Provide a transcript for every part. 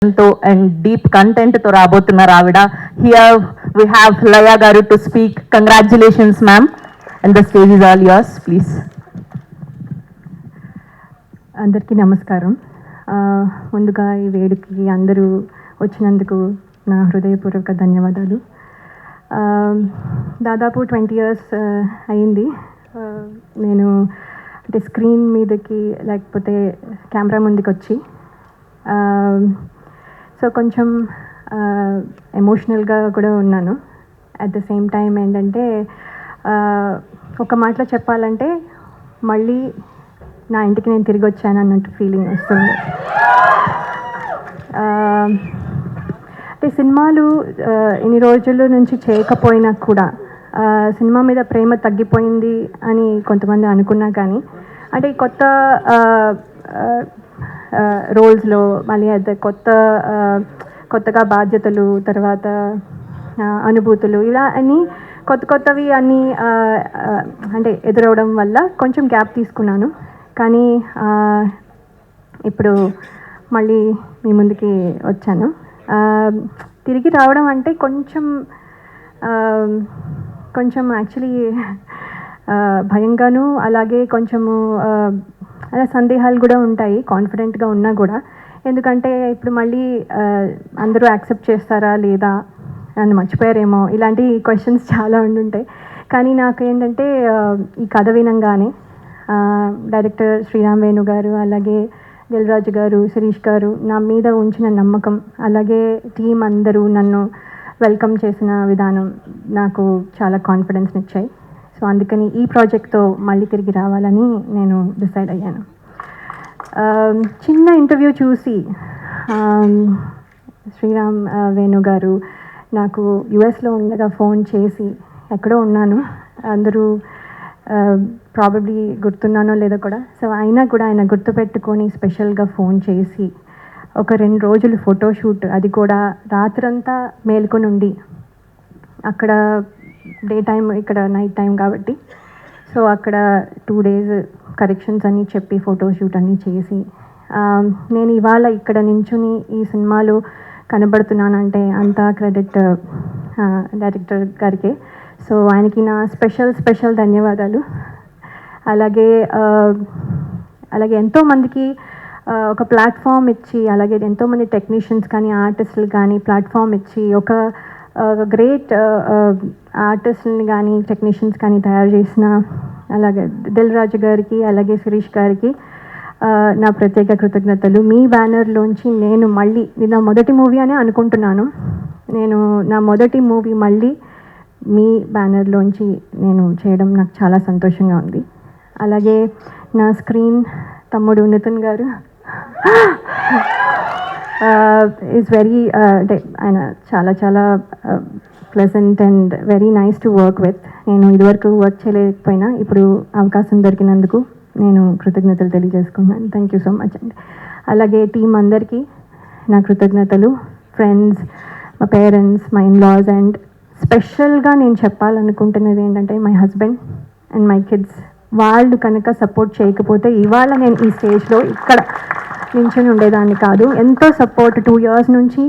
and deep content తో రాబోతున్నారు ఆవిడ. Here we have Laya garu to speak. Congratulations ma'am, and the stage is all yours, please. అందరికీ నమస్కారం. ముందుగా ఈ వేడుకకి అందరూ వచ్చినందుకు నా హృదయపూర్వక ధన్యవాదాలు. దాదాపు 20 years అయింది నేను అంటే స్క్రీన్ మీదకి లేకపోతే కెమెరా ముందుకు వచ్చి. సో కొంచెం ఎమోషనల్గా కూడా ఉన్నాను. అట్ ద సేమ్ టైం ఏంటంటే ఒక మాటలో చెప్పాలంటే మళ్ళీ నా ఇంటికి నేను తిరిగి వచ్చాను అన్నట్టు ఫీలింగ్ వస్తుంది. అంటే సినిమాలు ఇన్ని రోజుల నుంచి చేయకపోయినా కూడా సినిమా మీద ప్రేమ తగ్గిపోయింది అని కొంతమంది అనుకున్నా కానీ అంటే కొత్త రోల్స్లో మళ్ళీ అయితే కొత్తగా బాధ్యతలు, తర్వాత అనుభూతులు, ఇలా అన్నీ కొత్తవి అన్నీ అంటే ఎదురవడం వల్ల కొంచెం గ్యాప్ తీసుకున్నాను. కానీ ఇప్పుడు మళ్ళీ మీ ముందుకి వచ్చాను. తిరిగి రావడం అంటే కొంచెం యాక్చువల్లీ భయంగాను, అలాగే కొంచెము అలా సందేహాలు కూడా ఉంటాయి కాన్ఫిడెంట్గా ఉన్నా కూడా. ఎందుకంటే ఇప్పుడు మళ్ళీ అందరూ యాక్సెప్ట్ చేస్తారా లేదా, నన్ను మర్చిపోయారేమో, ఇలాంటి క్వశ్చన్స్ చాలా ఉండుంటాయి. కానీ నాకు ఏంటంటే ఈ కథ వినంగానే డైరెక్టర్ శ్రీరామ్ వేణు గారు, అలాగే దిల్ రాజు గారు, శిరీష్ గారు నా మీద ఉంచిన నమ్మకం, అలాగే టీం అందరూ నన్ను వెల్కమ్ చేసిన విధానం నాకు చాలా కాన్ఫిడెన్స్ని ఇచ్చాయి. సో అందుకని ఈ ప్రాజెక్ట్తో మళ్ళీ తిరిగి రావాలని నేను డిసైడ్ అయ్యాను. చిన్న ఇంటర్వ్యూ చూసి శ్రీరామ్ వేణు గారు నాకు యుఎస్లో ఉండగా ఫోన్ చేసి, ఎక్కడో ఉన్నాను, అందరూ ప్రాబబ్లీ గుర్తున్నానో లేదో కూడా, సో అయినా కూడా ఆయన గుర్తుపెట్టుకొని స్పెషల్గా ఫోన్ చేసి ఒక 2 రోజులు ఫోటోషూట్, అది కూడా రాత్రంతా మేల్కొని ఉండి, అక్కడ డే టైం ఇక్కడ నైట్ టైం కాబట్టి, సో అక్కడ 2 days కరెక్షన్స్ అన్నీ చెప్పి ఫోటోషూట్ అన్నీ చేసి నేను ఇవాళ ఇక్కడ నించుని ఈ సినిమాలో కనబడుతున్నానంటే అంతా క్రెడిట్ డైరెక్టర్ గారికే. సో ఆయనకి నా స్పెషల్ ధన్యవాదాలు. అలాగే ఎంతోమందికి ఒక ప్లాట్ఫామ్ ఇచ్చి, అలాగే ఎంతోమంది టెక్నీషియన్స్ కానీ ఆర్టిస్టులు కానీ ప్లాట్ఫామ్ ఇచ్చి ఒక గ్రేట్ ఆర్టిస్ట్ని కానీ టెక్నీషియన్స్ కానీ తయారు చేసిన అలాగే దిల్ రాజు గారికి, అలాగే శిరీష్ గారికి నా ప్రత్యేక కృతజ్ఞతలు. మీ బ్యానర్లోంచి నేను మళ్ళీ, ఇది నా మొదటి మూవీ అనే అనుకుంటున్నాను, నా మొదటి మూవీ మళ్ళీ మీ బ్యానర్లోంచి నేను చేయడం నాకు చాలా సంతోషంగా ఉంది. అలాగే నా స్క్రీన్ తమ్ముడు నితిన్ గారు ఈజ్ వెరీ అంటే ఆయన చాలా pleasant and very nice to work with. నేను ఇదివరకు వర్క్ చేయలేకపోయినా ఇప్పుడు అవకాశం దొరికినందుకు నేను కృతజ్ఞతలు తెలియజేసుకుంటున్నాను. థ్యాంక్ యూ సో మచ్ అండి. అలాగే టీం అందరికీ నా కృతజ్ఞతలు, ఫ్రెండ్స్, మా పేరెంట్స్, మా ఇన్లాస్, అండ్ స్పెషల్గా నేను చెప్పాలనుకుంటున్నది ఏంటంటే my husband and my kids. వాళ్ళు కనుక సపోర్ట్ చేయకపోతే ఇవాళ నేను ఈ స్టేజ్లో ఇక్కడ నించుని ఉండేదాన్ని కాదు. ఎంతో సపోర్ట్ 2 years నుంచి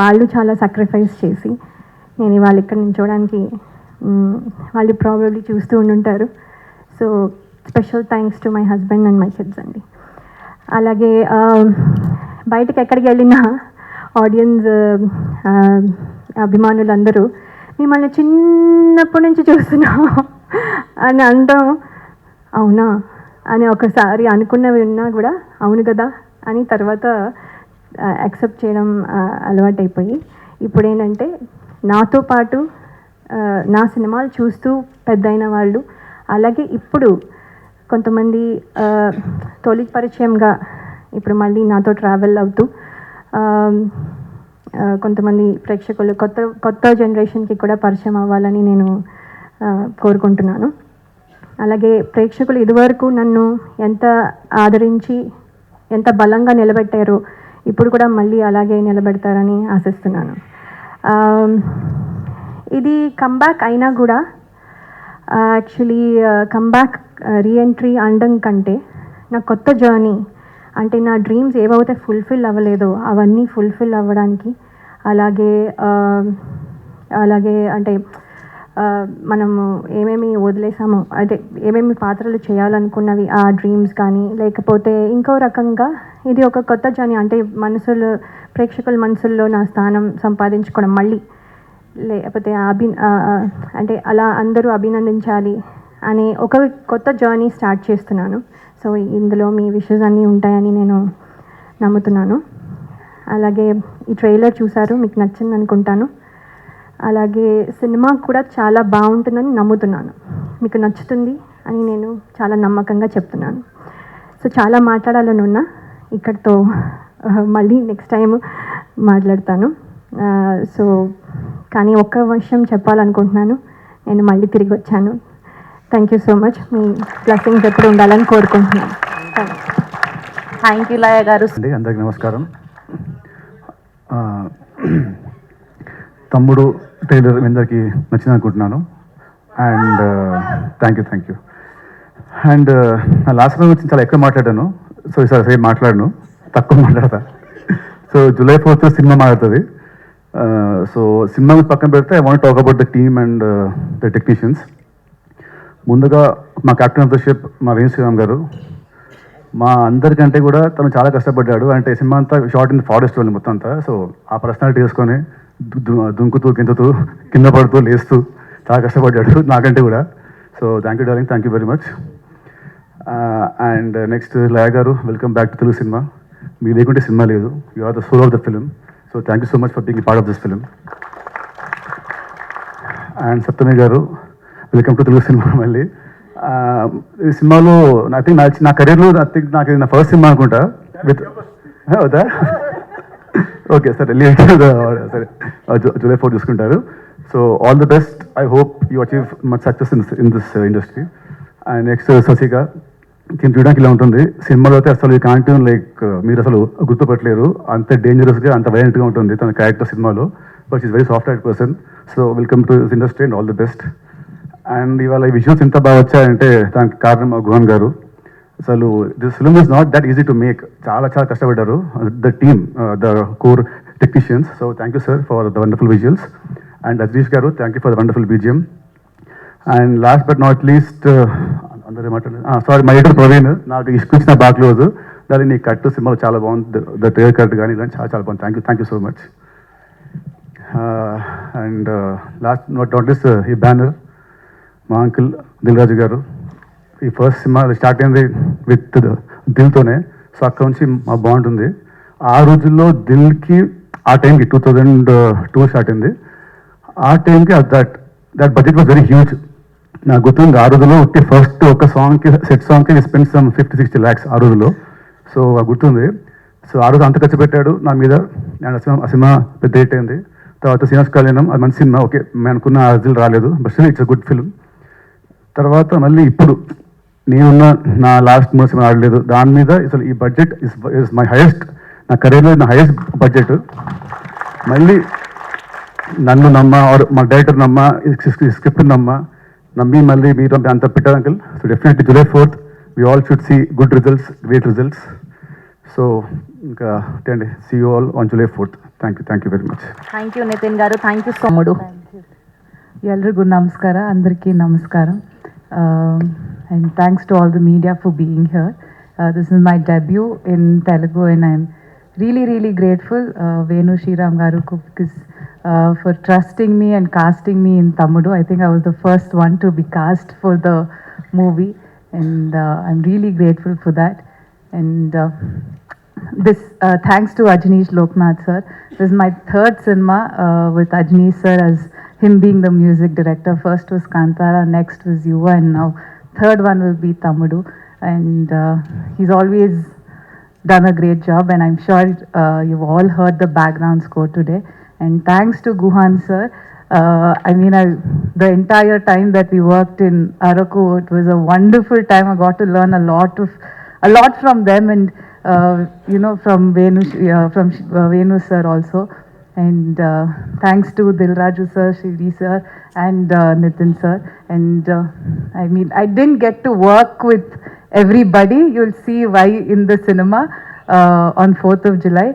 వాళ్ళు చాలా సాక్రిఫైస్ చేసి నేను ఇవాళ ఇక్కడ నించోడానికి వాళ్ళు ప్రాబబ్లీ చూస్తూ ఉండుంటారు. So special thanks to my husband and my kids అండి. అలాగే బయటకు ఎక్కడికి వెళ్ళినా ఆడియన్స్, అభిమానులందరూ మిమ్మల్ని చిన్నప్పటి నుంచి చూస్తున్నాం అని అంటాం. అవునా అని ఒకసారి అనుకున్నవి ఉన్నా కూడా అవును కదా అని తర్వాత యాక్సెప్ట్ చేయడం అలవాటైపోయి, ఇప్పుడు ఏంటంటే నాతో పాటు నా సినిమాలు చూస్తూ పెద్దయిన వాళ్ళు, అలాగే ఇప్పుడు కొంతమంది తొలి పరిచయంగా ఇప్పుడు మళ్ళీ నాతో ట్రావెల్ అవుతూ కొంతమంది ప్రేక్షకులు కొత్త జనరేషన్కి కూడా పరిచయం అవ్వాలని నేను కోరుకుంటున్నాను. అలాగే ప్రేక్షకులు ఇదివరకు నన్ను ఎంత ఆదరించి ఎంత బలంగా నిలబెట్టారో ఇప్పుడు కూడా మళ్ళీ అలాగే నిలబెడతారని ఆశిస్తున్నాను. ఇది కమ్బ్యాక్ అయినా కూడా యాక్చువల్లీ కమ్బ్యాక్ రీఎంట్రీ అనడం కంటే నా కొత్త జర్నీ అంటే నా డ్రీమ్స్ ఏవైతే ఫుల్ఫిల్ అవ్వలేదో అవన్నీ ఫుల్ఫిల్ అవ్వడానికి, అలాగే అలాగే అంటే మనము ఏమేమి వదిలేసామో, అంటే ఏమేమి పాత్రలు చేయాలనుకున్నవి ఆ డ్రీమ్స్ కానీ, లేకపోతే ఇంకో రకంగా ఇది ఒక కొత్త జర్నీ, అంటే ప్రేక్షకుల మనసుల్లో నా స్థానం సంపాదించుకోవడం మళ్ళీ, లేకపోతే అంటే అలా అందరూ అభినందించాలి అనే ఒక కొత్త జర్నీ స్టార్ట్ చేస్తున్నాను. సో ఇందులో మీ విషెస్ అన్నీ ఉంటాయని నేను నమ్ముతున్నాను. అలాగే ఈ ట్రైలర్ చూసారు, మీకు నచ్చింది అనుకుంటాను. అలాగే సినిమా కూడా చాలా బాగుంటుందని నమ్ముతున్నాను, మీకు నచ్చుతుంది అని నేను చాలా నమ్మకంగా చెప్తున్నాను. సో చాలా మాట్లాడాలని ఉన్నా, ఇక్కడితో మళ్ళీ నెక్స్ట్ టైం మాట్లాడతాను. సో కానీ ఒక్క విషయం చెప్పాలనుకుంటున్నాను, నేను మళ్ళీ తిరిగి వచ్చాను. Thank you so much. Me blessings ఎప్పుడు ఉండాలని కోరుకుంటున్నాను. థ్యాంక్ యూ లయ గారు. అందరికీ నమస్కారం. తమ్ముడు ట్రైలర్ మీ అందరికీ నచ్చింది అనుకుంటున్నాను. And thank you. అండ్ నా లాస్ట్ టైం వచ్చి చాలా ఎక్కువ మాట్లాడాను. సో ఈసారి సేమ్ మాట్లాడను, తక్కువ మాట్లాడతా. సో July 4th సినిమా మాట్లాడుతుంది. సో సినిమా పక్కన పెడితే I want talk about the team and the technicians. ముందుగా మా కెప్టెన్ ఆఫ్ ద షిప్ మా వేణు శ్రీరామ్ గారు, మా అందరికంటే కూడా తను చాలా కష్టపడ్డాడు. అంటే సినిమా అంతా షార్ట్ ఇన్ ఫారెస్ట్ వాళ్ళు మొత్తం అంతా. సో ఆ పర్సనాలిటీ వేసుకొని దుంకుతూ గింతుతూ కింద పడుతూ లేస్తూ చాలా కష్టపడ్డాడు నాకంటే కూడా. So thank you darling, thank you very much. And next Laya గారు, welcome back to Telugu cinema. మీరు లేకుంటే సినిమా లేదు. You are the soul of the film. So thank you so much for being part of this film. And Saptami గారు, welcome to Telugu cinema మళ్ళీ. ఈ సినిమాలో I think నా కెరీర్లో నాకు ఇది నా ఫస్ట్ సినిమా అనుకుంటా విత్ అవుతా. ఓకే సరే, సరే July 4 చూసుకుంటారు. So all the best. I hope you achieve much success in this industry. And next ససిగా, దీన్ని చూడడానికి ఇలా ఉంటుంది. సినిమాలో అయితే అసలు ఈ కాంటిన్ లైక్ మీరు అసలు గుర్తుపట్టలేరు, అంత డేంజరస్గా అంత వైలెంట్గా ఉంటుంది తన క్యారెక్టర్ సినిమాలో. But is very soft heart person. So welcome to this industry and all the best. And ఇవాళ ఈ విజువల్స్ ఇంత బాగా వచ్చాయంటే దానికి కారణం గుహన్ గారు. అసలు this film is not that easy to make. చాలా కష్టపడ్డారు the team, the core technicians. So thank you sir for the wonderful visuals. And Ajarish గారు, thank you for the wonderful BGM. And last but not least, అందరూ మాట్లాడారు, sorry my editor Praveen, నాకు ఇచ్చిన బాగా close. దాన్ని నీ కట్టు సినిమాలో చాలా బాగుంది, ద ట్రైలర్ కట్ కానీ ఇలాంటి చాలా బాగుంది. Thank you so much. And last not least ఈ బ్యానర్, మా అంకుల్ దిల్ రాజు గారు. ఈ ఫస్ట్ సినిమా స్టార్ట్ అయింది విత్ దిల్తోనే. సో అక్కడ నుంచి మా బాగుంటుంది. ఆ రోజుల్లో దిల్కి ఆ టైంకి 2002 స్టార్ట్ అయింది. ఆ టైంకి that budget was very huge. నాకు గుర్తుంది, ఆ రోజుల్లో ఫస్ట్ ఒక సాంగ్కి సెట్ సాంగ్కి స్పెండ్ సమ్ 50-60 lakhs ఆ రోజుల్లో. సో గుర్తుంది. సో ఆ రోజు అంత ఖర్చు పెట్టాడు నా మీద. అండ్ ఆ సినిమా పెద్ద హిట్ అయింది. తర్వాత శ్రీనివాస్ కళ్యాణం, అది మంచి సినిమా. ఓకే, మేము అనుకున్న ఆ రిజల్ట్ రాలేదు, but still it's a good film. తర్వాత మళ్ళీ ఇప్పుడు నేనున్న నా లాస్ట్ 3 సినిమా ఆడలేదు. దాని మీద అసలు ఈ బడ్జెట్ ఇస్ మై హైయెస్ట్, నా కెరీర్లో నా హైయెస్ట్ బడ్జెట్. మళ్ళీ నన్ను నమ్మ, మా డైరెక్టర్ నమ్మ, స్క్రిప్ట్ నమ్మి మళ్ళీ మీరు అంత పెట్టారు uncle. So definitely July 4th we all should see good results, great results. So ఇంకా అండి, see you all on July 4th. Thank you very much. Thank you Nitin garu, thank you so much. ಎಲ್ರಿಗೂ ನಮಸ್ಕಾರ, అందరికీ నమస్కారం. And thanks to all the media for being here. This is my debut in Telugu and I'm really grateful Venu Shriram garu because for trusting me and casting me in Tammudu. I think I was the first one to be cast for the movie and I'm really grateful for that. And this thanks to Ajneesh Loknath sir. This is my third cinema with Ajneesh sir as him being the music director. First was Kantara, next was Yuva, and now third one will be Tammudu. And he's always done a great job, and I'm sure you've all heard the background score today. And thanks to Guhan sir. The entire time that we worked in Araku, it was a wonderful time. I got to learn a lot from them, and from Venu sir also. And thanks to Dilraju sir, Shri sir, and Nitin sir. And I didn't get to work with everybody. You'll see why in the cinema. on 4th of July.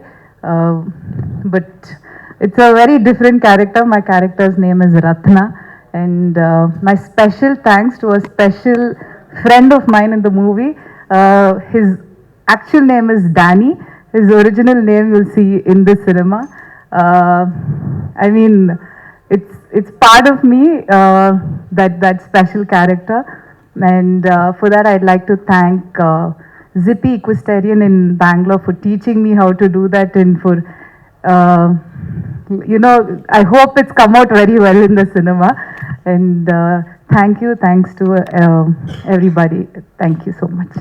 But it's a very different character. My character's name is Ratna, and my special thanks to a special friend of mine in the movie. His actual name is Danny. His original name you'll see in this cinema. I mean, it's part of me, that special character, and for that I'd like to thank Zippy Equestrian in Bangalore for teaching me how to do that, and for I hope it's come out very well in the cinema. And thanks to everybody. Thank you so much.